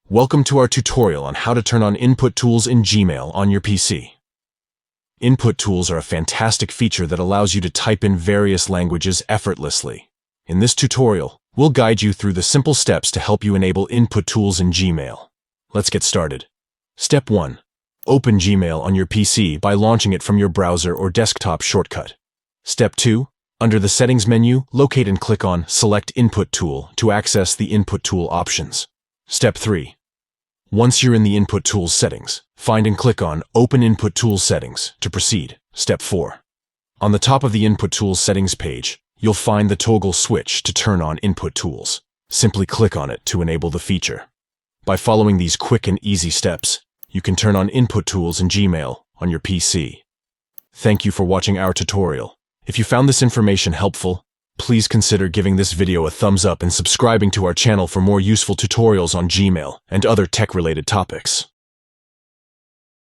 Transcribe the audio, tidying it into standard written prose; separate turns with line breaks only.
Welcome to our tutorial on how to turn on input tools in Gmail on your PC. Input tools are a fantastic feature that allows you to type in various languages effortlessly. In this tutorial, we'll guide you through the simple steps to help you enable input tools in Gmail. Let's get started. Step 1. Open Gmail on your PC by launching it from your browser or desktop shortcut. Step 2. Under the Settings menu, locate and click on Select Input Tool to access the Input Tool options. Step 3. Once you're in the Input Tools settings, find and click on Open Input Tools Settings to proceed. Step 4. On the top of the Input Tools settings page, you'll find the toggle switch to turn on Input Tools. Simply click on it to enable the feature. By following these quick and easy steps, you can turn on Input Tools in Gmail on your PC. Thank you for watching our tutorial. If you found this information helpful, please consider giving this video a thumbs up and subscribing to our channel for more useful tutorials on Gmail and other tech-related topics.